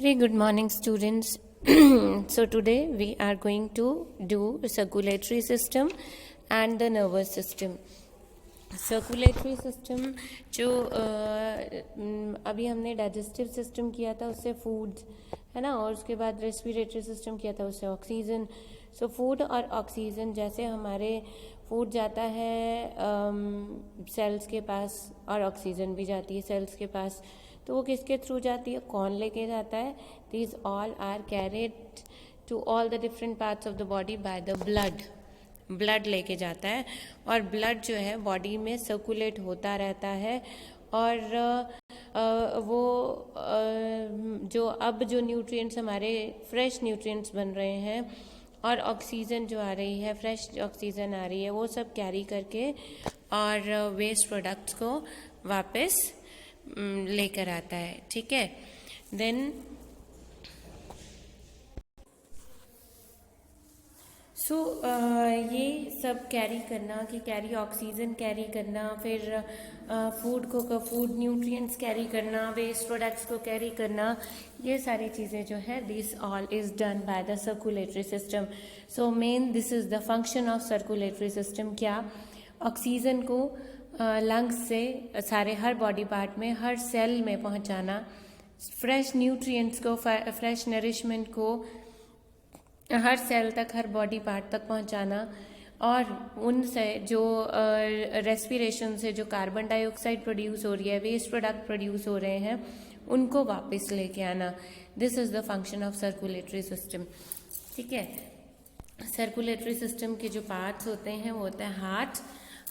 Very good morning, students. So today we are going to do circulatory system and the nervous system. Circulatory system जो अभी हमने digestive system किया था उससे foods है ना, और उसके बाद रेस्पिरेटरी सिस्टम किया था उससे ऑक्सीजन. सो फूड और ऑक्सीजन, जैसे हमारे फूड जाता है सेल्स के पास और ऑक्सीजन भी जाती है सेल्स के पास, तो वो किसके थ्रू जाती है, कौन लेके जाता है. These all are carried to all the different parts of the body by the blood लेके जाता है. और ब्लड जो है बॉडी में सर्कुलेट होता रहता है. और वो जो न्यूट्रिएंट्स हमारे फ्रेश न्यूट्रिएंट्स बन रहे हैं और ऑक्सीजन जो आ रही है, फ्रेश ऑक्सीजन आ रही है, वो सब कैरी करके और वेस्ट प्रोडक्ट्स को वापस लेकर आता है. ठीक है. देन ये सब कैरी करना, कि कैरी ऑक्सीजन कैरी करना, फिर फूड न्यूट्रिएंट्स कैरी करना, वेस्ट प्रोडक्ट्स को कैरी करना, ये सारी चीज़ें जो है this all is done by the circulatory system. So main this is the function of circulatory system. क्या, ऑक्सीजन को लंग्स से सारे हर बॉडी पार्ट में, हर सेल में पहुंचाना, फ्रेश न्यूट्रिएंट्स को, फ्रेश नरिशमेंट को हर सेल तक, हर बॉडी पार्ट तक पहुंचाना, और उनसे जो रेस्पिरेशन से जो कार्बन डाइऑक्साइड प्रोड्यूस हो रही है, वेस्ट प्रोडक्ट प्रोड्यूस हो रहे हैं, उनको वापस लेके आना. This is the function of circulatory system. ठीक है. सर्कुलेटरी सिस्टम के जो पार्ट्स होते हैं वो होता है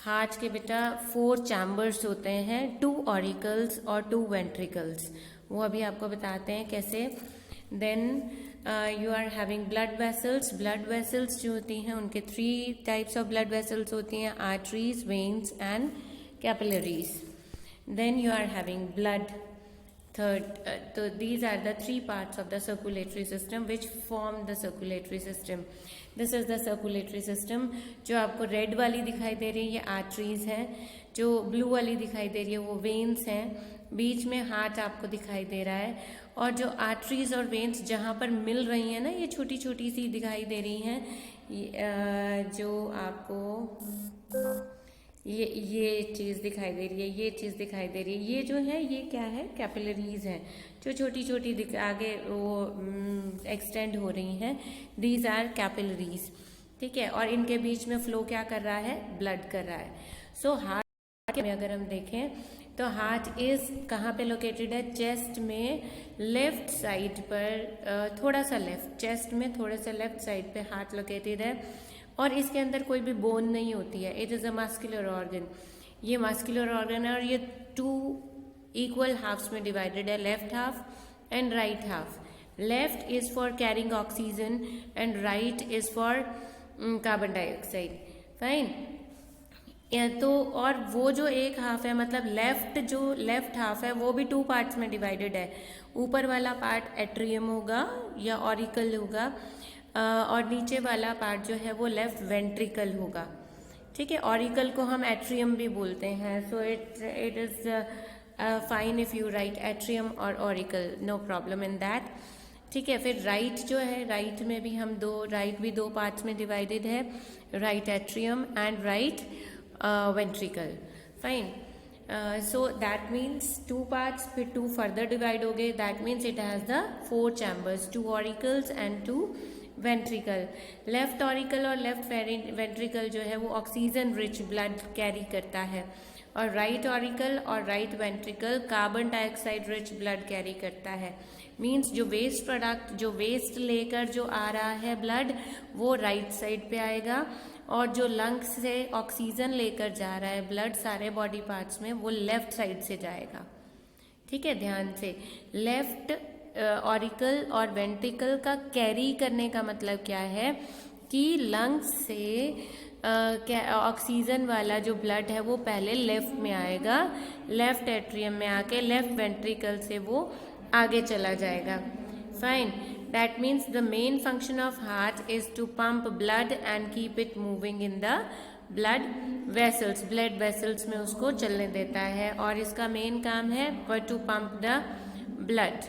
हार्ट के बेटा 4 चैम्बर्स होते हैं, 2 ऑरिकल्स और 2 वेंट्रिकल्स. वो अभी आपको बताते हैं कैसे. Then you are having blood vessels जो होती हैं उनके 3 टाइप्स ऑफ ब्लड वेसल्स होती हैं, arteries, veins and capillaries. Then you are having blood third. तो these are the 3 parts of the circulatory system which form the circulatory system. This is the circulatory system. जो आपको red वाली दिखाई दे रही है ये आर्टरीज हैं, जो ब्लू वाली दिखाई दे रही है वो वेन्स हैं, बीच में हार्ट आपको दिखाई दे रहा है. और जो आर्टरीज और वेन्स जहाँ पर मिल रही हैं ना, ये छोटी छोटी सी दिखाई दे रही हैं, जो आपको ये चीज़ दिखाई दे रही है, ये चीज़ दिखाई दे रही है, ये जो है ये क्या है, कैपिलरीज हैं, जो छोटी छोटी आगे वो एक्सटेंड हो रही हैं. These are capillaries. ठीक है. और इनके बीच में फ्लो क्या कर रहा है, ब्लड कर रहा है. सो हार्ट में अगर हम देखें तो हार्ट इज कहाँ पे लोकेटेड है, चेस्ट में लेफ्ट साइड पर, थोड़ा सा लेफ्ट, चेस्ट में थोड़ा सा लेफ्ट साइड पे हार्ट लोकेटेड है. और इसके अंदर कोई भी बोन नहीं होती है. It is a muscular organ. ये मस्कुलर ऑर्गन है और ये 2 इक्वल हाफ्स में डिवाइडेड है, left half and right half. Left is for carrying oxygen and right is for carbon dioxide. Fine. तो और वो जो एक हाफ है, मतलब लेफ्ट हाफ है, वो भी 2 पार्ट्स में डिवाइडेड है. ऊपर वाला पार्ट एट्रियम होगा या ऑरिकल होगा, और नीचे वाला पार्ट जो है वो लेफ्ट वेंट्रिकल होगा. ठीक है. ऑरिकल को हम एट्रियम भी बोलते हैं. So it is fine if you write atrium और auricle, no problem in that. ठीक है. फिर राइट जो है, राइट में भी हम राइट भी 2 पार्ट्स में डिवाइडेड है, right atrium and right ventricle. Fine. So that means 2 parts, फिर 2 फर्दर डिवाइड हो गए. That means it has the 4 chambers, 2 auricles and 2 ventricle. Left auricle और लेफ्ट वेंट्रिकल जो है वो ऑक्सीजन रिच ब्लड कैरी करता है, और राइट ऑरिकल और right ventricle carbon dioxide rich blood carry करता है. मीन्स जो वेस्ट प्रोडक्ट, जो वेस्ट लेकर जो आ रहा है ब्लड, वो राइट साइड पे आएगा, और जो लंग्स से ऑक्सीजन लेकर जा रहा है ब्लड सारे बॉडी पार्ट्स में, वो लेफ्ट साइड से जाएगा. ठीक है. ध्यान से. लेफ्ट ऑरिकल और वेंट्रिकल का कैरी करने का मतलब क्या है कि लंग्स से ऑक्सीजन वाला जो ब्लड है वो पहले लेफ्ट में आएगा, लेफ्ट एट्रियम में आके लेफ्ट वेंट्रिकल से वो आगे चला जाएगा. Fine. That means the main function of heart is to pump blood and keep it moving in the blood vessels. Blood vessels में उसको चलने देता है, और इसका मेन काम है to pump the blood.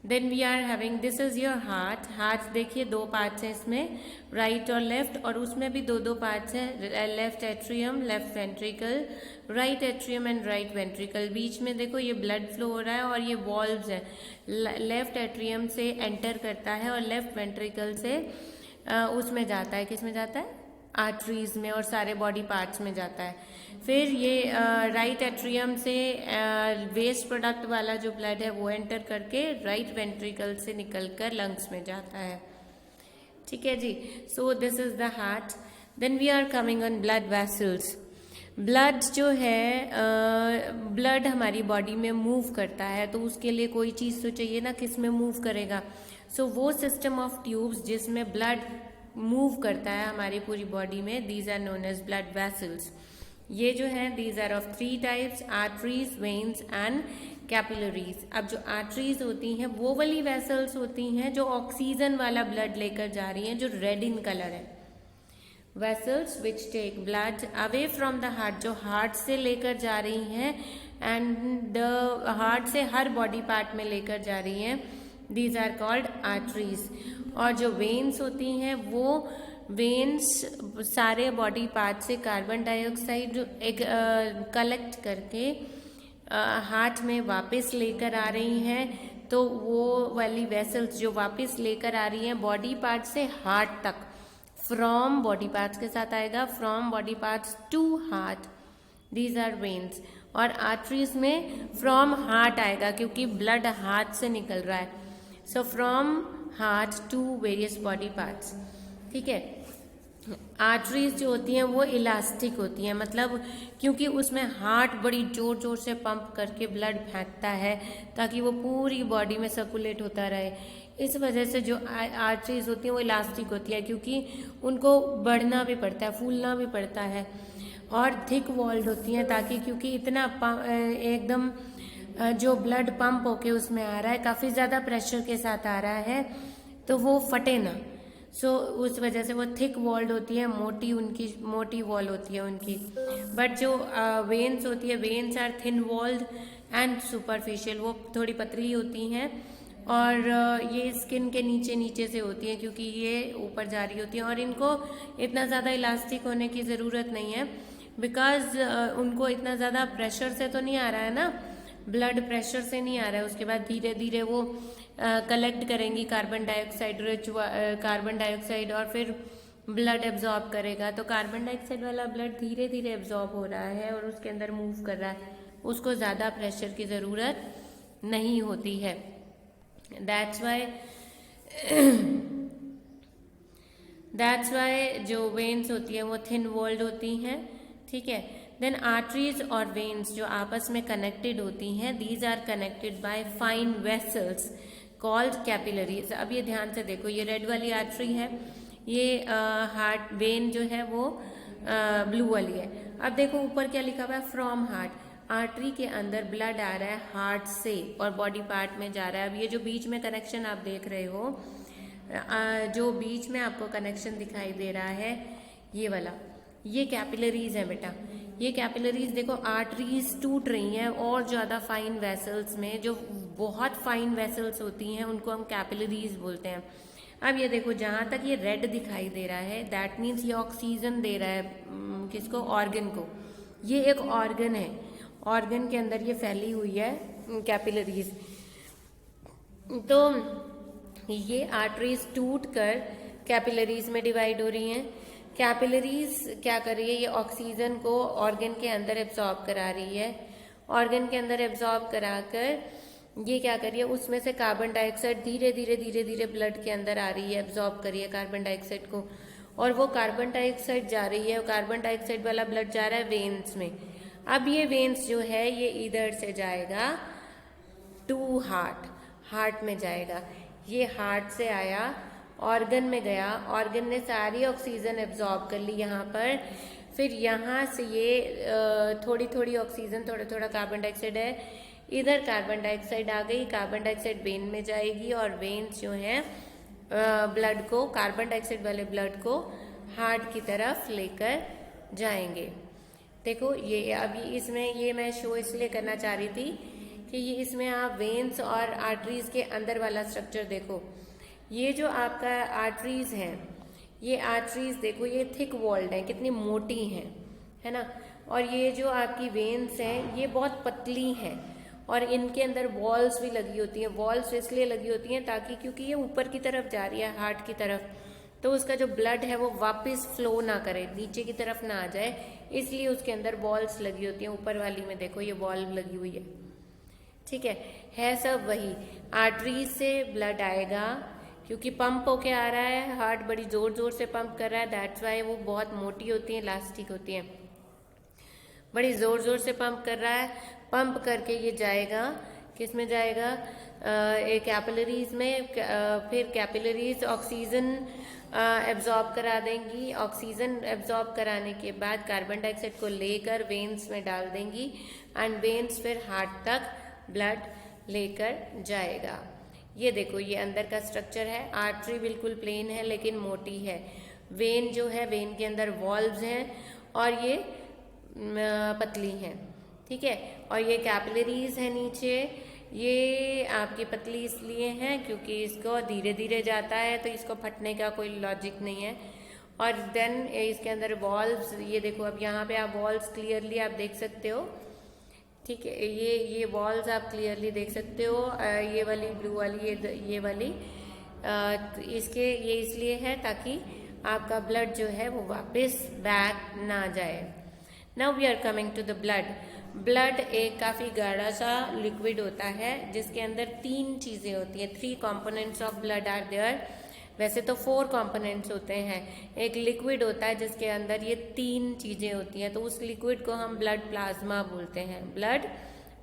Then we are having, this is your heart. Heart देखिए दो पार्ट्स हैं इसमें, राइट और लेफ्ट, और उसमें भी दो दो पार्ट्स हैं, left atrium, left ventricle, right atrium and right ventricle. बीच में देखो ये ब्लड फ्लो हो रहा है और ये वॉल्व्स हैं, लेफ्ट एट्रियम से एंटर करता है और लेफ्ट वेंट्रिकल से उसमें जाता है, किस में जाता है, आर्टरीज में, और सारे बॉडी पार्ट्स में जाता है। फिर ये राइट एट्रियम से वेस्ट प्रोडक्ट वाला जो ब्लड है वो एंटर करके राइट वेंट्रिकल से निकलकर लंग्स में जाता है। ठीक है जी, so this is the heart. Then we are coming on blood vessels. Blood जो है, ब्लड हमारी बॉडी में मूव करता है, तो उसके लिए कोई चीज़ तो चाहिए ना, किस में मूव करेगा। सो वो सिस्टम ऑफ ट्यूब्स जिसमें ब्लड मूव करता है हमारी पूरी बॉडी में, these are known as blood vessels. ये जो है these are of 3 types, arteries, veins and capillaries. अब जो आर्टरीज होती हैं वो वाली वेसल्स होती हैं जो ऑक्सीजन वाला ब्लड लेकर जा रही हैं, जो रेड इन कलर है। Vessels which take blood away from the heart, जो हार्ट से लेकर जा रही हैं एंड हार्ट से हर बॉडी पार्ट में लेकर जा रही हैं, दीज आर कॉल्ड आर्टरीज। और जो वेन्स होती हैं वो वेन्स सारे बॉडी पार्ट से कार्बन डाइऑक्साइड एक कलेक्ट करके हार्ट में वापस लेकर आ रही हैं। तो वो वाली वेसल्स जो वापस लेकर आ रही हैं बॉडी पार्ट से हार्ट तक, फ्रॉम बॉडी पार्ट्स के साथ आएगा, from body parts to heart, these are veins. और आर्टरीज में फ्रॉम हार्ट आएगा क्योंकि ब्लड हार्ट से निकल रहा है, so from heart to various body parts. ठीक है, आर्टरीज जो होती हैं वो इलास्टिक होती हैं, मतलब क्योंकि उसमें हार्ट बड़ी जोर जोर से पंप करके ब्लड फेंकता है ताकि वो पूरी बॉडी में सर्कुलेट होता रहे। इस वजह से जो आर्टरीज होती हैं वो इलास्टिक होती है, क्योंकि उनको बढ़ना भी पड़ता है, फूलना भी पड़ता है, और थिक वॉल्ड होती हैं ताकि, क्योंकि इतना एकदम जो ब्लड पंप होके उसमें आ रहा है, काफ़ी ज़्यादा प्रेशर के साथ आ रहा है, तो वो फटे ना। सो उस वजह से वो थिक वॉल्ड होती है, मोटी वॉल होती है उनकी। बट जो वेन्स होती है, veins are thin walled and superficial, वो थोड़ी पतली होती हैं और ये स्किन के नीचे नीचे से होती हैं क्योंकि ये ऊपर जा रही होती हैं, और इनको इतना ज़्यादा इलास्टिक होने की ज़रूरत नहीं है बिकॉज उनको इतना ज़्यादा प्रेशर से तो नहीं आ रहा है ना, ब्लड प्रेशर से नहीं आ रहा है। उसके बाद धीरे धीरे वो कलेक्ट करेंगी कार्बन डाइऑक्साइड और फिर ब्लड एब्जॉर्ब करेगा। तो कार्बन डाइऑक्साइड वाला ब्लड धीरे धीरे एब्जॉर्ब हो रहा है और उसके अंदर मूव कर रहा है, उसको ज़्यादा प्रेशर की ज़रूरत नहीं होती है। दैट्स वाई जो वेन्स होती हैं वो थिन वॉल्ड होती हैं। ठीक है, देन आर्टरीज और वेन्स जो आपस में कनेक्टेड होती हैं, these are connected by fine vessels called capillaries. अब ये ध्यान से देखो, ये रेड वाली आर्टरी है, ये हार्ट वेन जो है वो ब्लू वाली है। अब देखो ऊपर क्या लिखा हुआ है, फ्रॉम हार्ट। आर्टरी के अंदर ब्लड आ रहा है हार्ट से और बॉडी पार्ट में जा रहा है। अब ये जो बीच में कनेक्शन आप देख रहे हो, जो बीच में आपको कनेक्शन दिखाई दे रहा है ये वाला, ये कैपिलरीज है बेटा। ये कैपिलरीज देखो, आर्टरीज टूट रही हैं और ज़्यादा फाइन वेसल्स में, जो बहुत फाइन वेसल्स होती हैं उनको हम कैपिलरीज बोलते हैं। अब ये देखो जहाँ तक ये रेड दिखाई दे रहा है, दैट मीन्स ये ऑक्सीजन दे रहा है किसको, ऑर्गन को। ये एक ऑर्गन है, ऑर्गन के अंदर ये फैली हुई है कैपिलरीज। तो ये आर्टरीज टूट कर कैपिलरीज में डिवाइड हो रही हैं। कैपिलरीज क्या कर रही है, ये ऑक्सीजन को ऑर्गन के अंदर एब्जॉर्ब करा रही है। ऑर्गन के अंदर एब्जॉर्ब कराकर ये क्या कर रही है, उसमें से कार्बन डाइऑक्साइड धीरे धीरे ब्लड के अंदर आ रही है, एब्जॉर्ब कर रही है कार्बन डाइऑक्साइड को, और वो कार्बन डाइऑक्साइड जा रही है, कार्बन डाइऑक्साइड वाला ब्लड जा रहा है वेन्स में। अब ये वेन्स जो है ये इधर से जाएगा टू हार्ट में जाएगा। ये हार्ट से आया, ऑर्गन में गया, ऑर्गन ने सारी ऑक्सीजन एब्जॉर्ब कर ली यहाँ पर। फिर यहाँ से ये थोड़ी थोड़ी ऑक्सीजन, थोड़ा थोड़ा कार्बन डाइऑक्साइड है, इधर कार्बन डाइऑक्साइड आ गई, कार्बन डाइऑक्साइड वेन में जाएगी और वेन्स जो हैं ब्लड को, कार्बन डाइऑक्साइड वाले ब्लड को हार्ट की तरफ लेकर जाएंगे। देखो ये अभी इसमें ये मैं शो इसलिए करना चाह रही थी कि ये इसमें आप वेन्स और आर्टरीज के अंदर वाला स्ट्रक्चर देखो। ये जो आपका आर्टरीज है, ये आर्टरीज देखो, ये थिक वॉल्ड है, कितनी मोटी है ना। और ये जो आपकी वेन्स हैं ये बहुत पतली हैं और इनके अंदर वॉल्स भी लगी होती हैं। वॉल्स इसलिए लगी होती हैं ताकि, क्योंकि ये ऊपर की तरफ जा रही है हार्ट की तरफ, तो उसका जो ब्लड है वो वापस फ्लो ना करे, नीचे की तरफ ना आ जाए, इसलिए उसके अंदर वॉल्स लगी होती हैं। ऊपर वाली में देखो ये वॉल लगी हुई है, ठीक है सब वही। आर्टरी से ब्लड आएगा क्योंकि पंप होके आ रहा है, हार्ट बड़ी जोर जोर से पंप कर रहा है, दैट्स वाई वो बहुत मोटी होती है, इलास्टिक होती है, बड़ी जोर जोर से पंप कर रहा है। पंप करके ये जाएगा, किस में जाएगा, एक कैपिलरीज में, फिर कैपिलरीज ऑक्सीजन एब्जॉर्ब करा देंगी। ऑक्सीजन एब्जॉर्ब कराने के बाद कार्बन डाइऑक्साइड को लेकर वेन्स में डाल देंगी एंड वेन्स फिर हार्ट तक ब्लड लेकर जाएगा। ये देखो ये अंदर का स्ट्रक्चर है। आर्टरी बिल्कुल प्लेन है लेकिन मोटी है। वेन जो है, वेन के अंदर वॉल्व्स हैं और ये पतली हैं, ठीक है। और ये कैपिलरीज है नीचे, ये आपकी पतली इसलिए हैं क्योंकि इसको धीरे धीरे जाता है तो इसको फटने का कोई लॉजिक नहीं है। और देन इसके अंदर वॉल्व्स, ये देखो अब यहाँ पे आप वॉल्व्स क्लियरली आप देख सकते हो, ठीक है। ये वॉल्स आप क्लियरली देख सकते हो, ये वाली ब्लू वाली, ये वाली, इसके ये इसलिए है ताकि आपका ब्लड जो है वो वापस बैक ना जाए। Now we are coming to the blood. Blood एक काफी गाढ़ा सा लिक्विड होता है जिसके अंदर 3 चीजें होती हैं। 3 components of blood are there. वैसे तो 4 कंपोनेंट्स होते हैं। एक लिक्विड होता है जिसके अंदर ये 3 चीजें होती हैं, तो उस लिक्विड को हम ब्लड प्लाज्मा बोलते हैं। ब्लड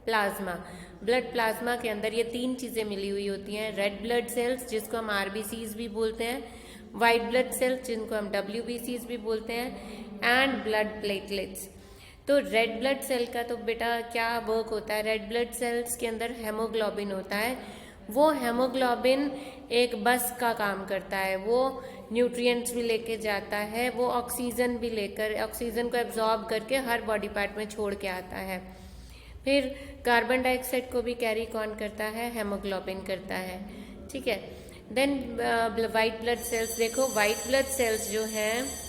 प्लाज्मा, ब्लड प्लाज्मा के अंदर ये 3 चीजें मिली हुई होती हैं। रेड ब्लड सेल्स जिसको हम आरबीसीज भी बोलते हैं, व्हाइट ब्लड सेल्स जिनको हम डब्ल्यूबीसीज भी बोलते हैं, एंड ब्लड प्लेटलेट्स। तो रेड ब्लड सेल का तो बेटा क्या वर्क होता है, रेड ब्लड सेल्स के अंदर हेमोग्लोबिन होता है। वो हेमोग्लोबिन एक बस का काम करता है, वो न्यूट्रिएंट्स भी लेके जाता है, वो ऑक्सीजन भी लेकर, ऑक्सीजन को एब्जॉर्ब करके हर बॉडी पार्ट में छोड़ के आता है। फिर कार्बन डाइऑक्साइड को भी कैरी कौन करता है, हेमोग्लोबिन करता है, ठीक है। देन व्हाइट ब्लड सेल्स देखो, व्हाइट ब्लड सेल्स जो हैं,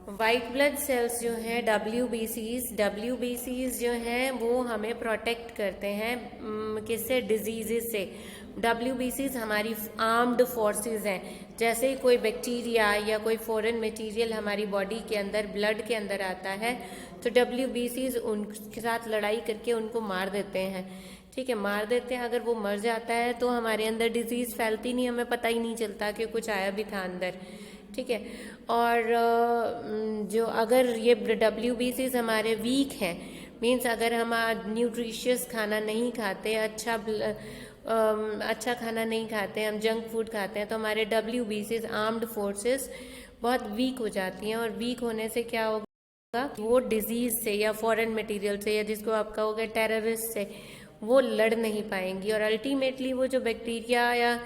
व्हाइट ब्लड सेल्स जो हैं डब्ल्यूबीसीज जो हैं वो हमें प्रोटेक्ट करते हैं किससे, डिजीजेस से। डब्ल्यूबीसीज हमारी आर्म्ड फोर्सेस हैं। जैसे ही कोई बैक्टीरिया या कोई फॉरेन मटेरियल हमारी बॉडी के अंदर, ब्लड के अंदर आता है तो डब्ल्यूबीसीज उनके साथ लड़ाई करके उनको मार देते हैं, ठीक है, मार देते हैं। अगर वो मर जाता है तो हमारे अंदर डिजीज फैलती नहीं, हमें पता ही नहीं चलता कि कुछ आया भी था अंदर, ठीक है। और जो अगर ये डब्ल्यूबीसीज हमारे वीक हैं, मीन्स अगर हम न्यूट्रिशियस खाना नहीं खाते, अच्छा खाना नहीं खाते, हम जंक फूड खाते हैं, तो हमारे डब्ल्यूबीसीज आर्म्ड फोर्सेस बहुत वीक हो जाती हैं। और वीक होने से क्या होगा, वो डिजीज से या फॉरेन मटेरियल से या जिसको आप कहोगे टेररिस्ट से, वो लड़ नहीं पाएंगी और अल्टीमेटली वो जो बैक्टीरिया या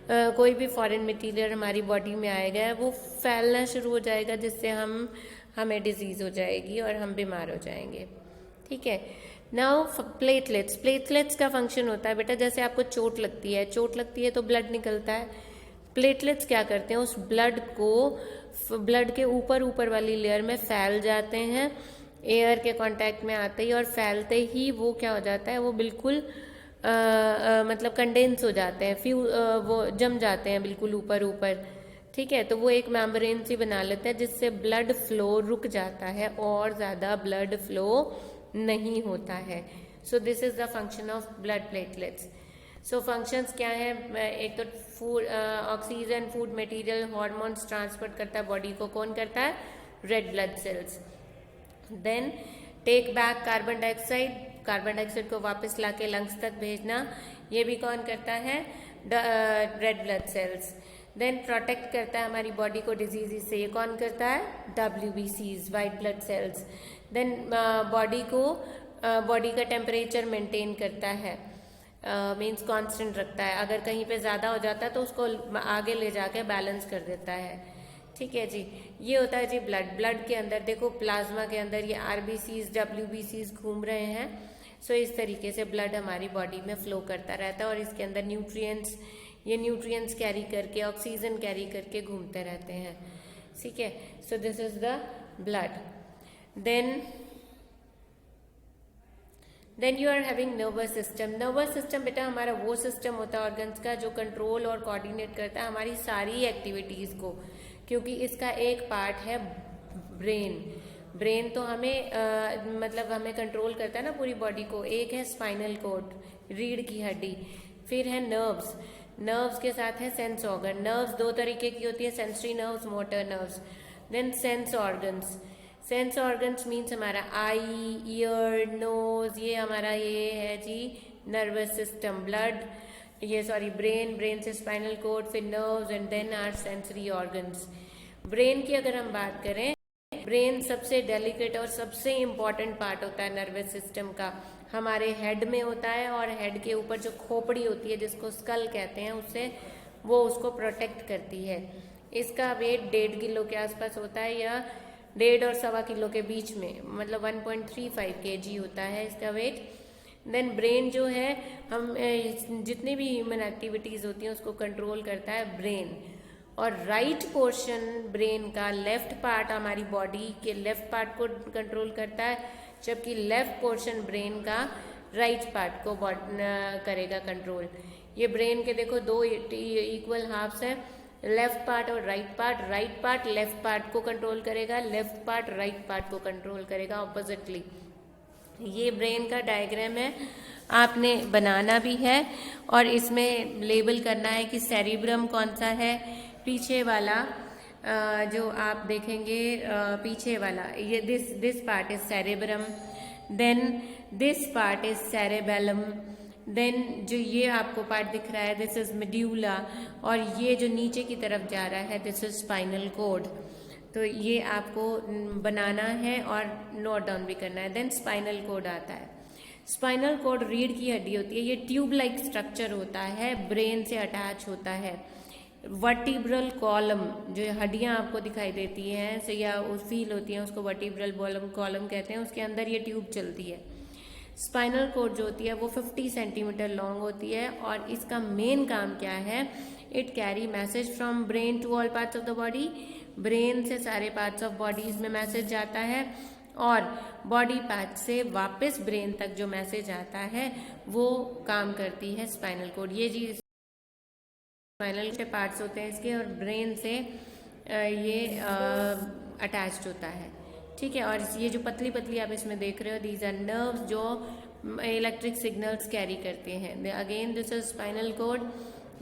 कोई भी फॉरेन मटेरियल हमारी बॉडी में आएगा वो फैलना शुरू हो जाएगा, जिससे हमें डिजीज हो जाएगी और हम बीमार हो जाएंगे, ठीक है। नाउ प्लेटलेट्स, प्लेटलेट्स का फंक्शन होता है बेटा, जैसे आपको चोट लगती है तो ब्लड निकलता है। प्लेटलेट्स क्या करते हैं, उस ब्लड को ब्लड के ऊपर वाली लेयर में फैल जाते हैं, एयर के कांटेक्ट में आते ही, और फैलते ही वो क्या हो जाता है, वो बिल्कुल मतलब कंडेंस हो जाते हैं, वो जम जाते हैं बिल्कुल ऊपर, ठीक है। तो वो एक मेम्ब्रेन सी बना लेते हैं जिससे ब्लड फ्लो रुक जाता है और ज्यादा ब्लड फ्लो नहीं होता है। So this is the function of blood platelets. So functions क्या है, एक तो food, oxygen, food material, hormones transport करता है बॉडी को, कौन करता है, red blood cells. Then take back carbon dioxide, carbon dioxide को वापस लाके लंग्स तक भेजना, ये भी कौन करता है, red blood cells. Then protect करता है हमारी बॉडी को डिजीज से, ये कौन करता है, डब्ल्यूबीसीज, white blood cells. Then body का टेम्परेचर मेंटेन करता है, मीन्स कांस्टेंट रखता है, अगर कहीं पे ज़्यादा हो जाता है तो उसको आगे ले जाके बैलेंस कर देता है, ठीक है जी। ये होता है जी ब्लड के अंदर देखो, प्लाज्मा के अंदर ये आरबीसीज, डब्ल्यूबीसीज घूम रहे हैं, सो इस तरीके से ब्लड हमारी बॉडी में फ्लो करता रहता है और इसके अंदर न्यूट्रिएंट्स कैरी करके, ऑक्सीजन कैरी करके घूमते रहते हैं, ठीक है। So this is the blood. Then you are having nervous system. Nervous system बेटा हमारा वो सिस्टम होता है ऑर्गन्स का जो कंट्रोल और कोऑर्डिनेट करता है हमारी सारी एक्टिविटीज को, क्योंकि इसका एक पार्ट है ब्रेन तो हमें मतलब हमें कंट्रोल करता है ना पूरी बॉडी को। एक है स्पाइनल कॉर्ड, रीढ़ की हड्डी, फिर है नर्व्स के साथ है सेंस ऑर्गन। नर्व्स दो तरीके की होती है, sensory nerves, motor nerves. Then sense organs means हमारा आई, ईयर, नोज, ये हमारा ये है जी नर्वस सिस्टम। ब्रेन से स्पाइनल कॉर्ड, फिर nerves and then are sensory organs. Brain की अगर हम बात करें, ब्रेन सबसे डेलिकेट और सबसे इम्पॉर्टेंट पार्ट होता है नर्वस सिस्टम का। हमारे हेड में होता है और हेड के ऊपर जो खोपड़ी होती है जिसको स्कल कहते हैं उसको प्रोटेक्ट करती है। इसका वेट 1.5 किलो के आसपास होता है या 1.5 और 1.25 किलो के बीच में, मतलब 1.35 kg होता है इसका वेट। देन ब्रेन जो है हम जितनी भी ह्यूमन एक्टिविटीज होती हैं उसको कंट्रोल करता है ब्रेन। और राइट पोर्शन ब्रेन का, लेफ्ट पार्ट हमारी बॉडी के लेफ्ट पार्ट को कंट्रोल करता है, जबकि लेफ्ट पोर्शन ब्रेन का राइट पार्ट को करेगा कंट्रोल। ये ब्रेन के देखो 2 इक्वल हाफ्स है, लेफ्ट पार्ट और राइट पार्ट लेफ्ट पार्ट को कंट्रोल करेगा, लेफ्ट पार्ट राइट पार्ट को कंट्रोल करेगा ऑपोजिटली। ये ब्रेन का डायग्राम है, आपने बनाना भी है और इसमें लेबल करना है कि सेरिब्रम कौन सा है। पीछे वाला जो आप देखेंगे पीछे वाला ये this part is cerebrum, then this part is cerebellum, then जो ये आपको पार्ट दिख रहा है दिस इज मेड्यूला, और ये जो नीचे की तरफ जा रहा है दिस इज स्पाइनल कॉर्ड। तो ये आपको बनाना है और नोट डाउन भी करना है। देन स्पाइनल कॉर्ड आता है। स्पाइनल कॉर्ड रीढ़ की हड्डी होती है, ये ट्यूब लाइक स्ट्रक्चर होता है, ब्रेन से अटैच होता है। वर्टिब्रल कॉलम जो हड्डियां आपको दिखाई देती हैं या फील होती हैं उसको वर्टिब्रल कॉलम कहते हैं, उसके अंदर ये ट्यूब चलती है। स्पाइनल कॉर्ड जो होती है वो 50 सेंटीमीटर लॉन्ग होती है और इसका मेन काम क्या है, it carry message from brain to all parts of the body. Brain से सारे पार्ट्स ऑफ बॉडीज में मैसेज जाता है और बॉडी पार्ट से वापस ब्रेन तक जो मैसेज आता है वो काम करती है स्पाइनल कॉर्ड। ये जी स्पाइनल के पार्ट्स होते हैं इसके और ब्रेन से ये अटैच्ड होता है, ठीक है। और ये जो पतली पतली आप इसमें देख रहे हो दीज आर नर्व्स जो इलेक्ट्रिक सिग्नल्स कैरी करते हैं। Again this is spinal cord,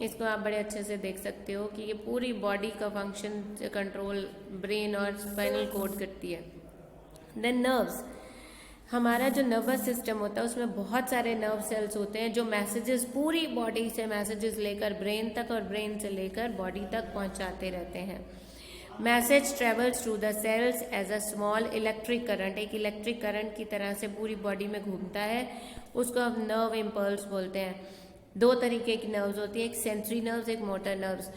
इसको आप बड़े अच्छे से देख सकते हो कि ये पूरी बॉडी का फंक्शन कंट्रोल ब्रेन और स्पाइनल कॉर्ड करती है। देन नर्व्स, हमारा जो नर्वस सिस्टम होता है उसमें बहुत सारे नर्व सेल्स होते हैं जो मैसेजेस पूरी बॉडी से मैसेजेस लेकर ब्रेन तक और ब्रेन से लेकर बॉडी तक पहुंचाते रहते हैं। Message travels through the cells as a small electric current, एक इलेक्ट्रिक करंट की तरह से पूरी बॉडी में घूमता है, उसको हम नर्व इम्पल्स बोलते हैं। 2 तरीके की नर्व्स होती है, एक सेंसरी नर्व्स, एक मोटर नर्व्स,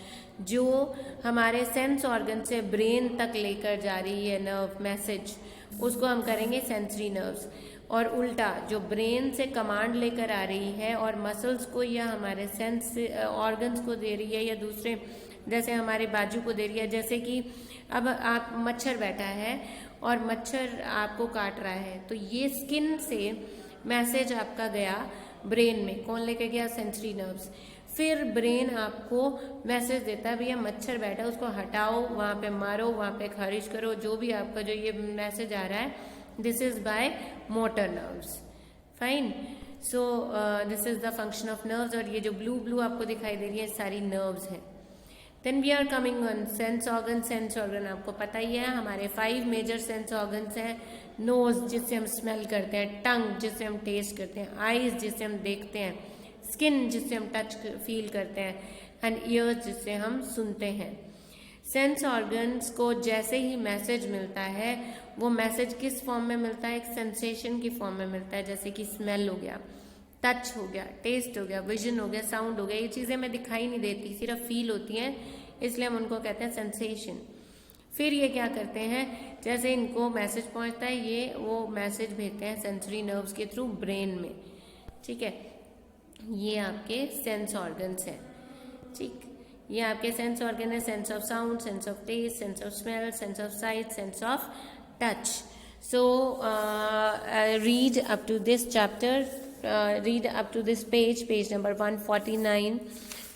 जो हमारे सेंस ऑर्गन से ब्रेन तक लेकर जा रही है नर्व मैसेज, उसको हम करेंगे सेंसरी नर्व्स। और उल्टा जो ब्रेन से कमांड लेकर आ रही है और मसल्स को या हमारे सेंस ऑर्गन्स को दे रही है या दूसरे जैसे हमारे बाजू को दे रही है, जैसे कि अब आप मच्छर बैठा है और मच्छर आपको काट रहा है तो ये स्किन से मैसेज आपका गया ब्रेन में, कौन लेके गया, सेंसरी नर्व्स। फिर ब्रेन आपको मैसेज देता है भैया मच्छर बैठा उसको हटाओ, वहाँ पे मारो, वहाँ पे खारिज करो, जो भी आपका जो ये मैसेज आ रहा है this is by motor nerves. Fine, so this is the function of nerves. और ये जो ब्लू आपको दिखाई दे रही है सारी नर्व्स हैं। Then we are coming on sense organ. Sense organ आपको पता ही है, हमारे 5 मेजर सेंस ऑर्गन्स हैं। नोज जिससे हम स्मेल करते हैं, टंग जिससे हम टेस्ट करते हैं, आईज जिससे हम देखते हैं, स्किन जिससे हम टच फील करते हैं, एंड ईयर्स जिससे हम सुनते हैं। सेंस ऑर्गन्स को जैसे ही मैसेज मिलता है वो मैसेज किस फॉर्म में मिलता है, एक सेंसेशन की फॉर्म में मिलता है, जैसे कि स्मेल हो गया, टच हो गया, टेस्ट हो गया, विजन हो गया, साउंड हो गया। ये चीज़ें हमें दिखाई नहीं देती, सिर्फ फील होती हैं, इसलिए हम उनको कहते हैं सेंसेशन। फिर ये क्या करते हैं, जैसे इनको मैसेज पहुंचता है ये वो मैसेज भेजते हैं सेंसरी नर्व्स के थ्रू ब्रेन में, ठीक है। ये आपके सेंस ऑर्गन्स हैं, ठीक। ये आपके सेंस ऑर्गन है, sense of sound, sense of taste, sense of smell, sense of sight, sense of touch. So read up to this chapter, read up to this page number 149।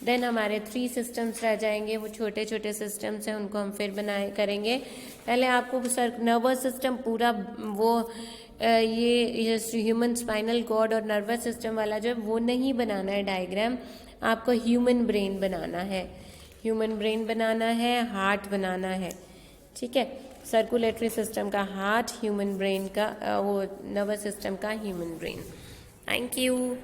Then हमारे 3 systems रह जाएंगे, वो छोटे छोटे systems हैं, उनको हम फिर करेंगे। पहले आपको नर्वस सिस्टम पूरा वो ये ह्यूमन स्पाइनल कॉर्ड और नर्वस सिस्टम वाला जो है वो नहीं बनाना है डायग्राम, आपको ह्यूमन ब्रेन बनाना है, ह्यूमन ब्रेन बनाना है, हार्ट बनाना है, ठीक है। सर्कुलेटरी सिस्टम का हार्ट, ह्यूमन ब्रेन का वो नर्वस सिस्टम का ह्यूमन ब्रेन। Thank you.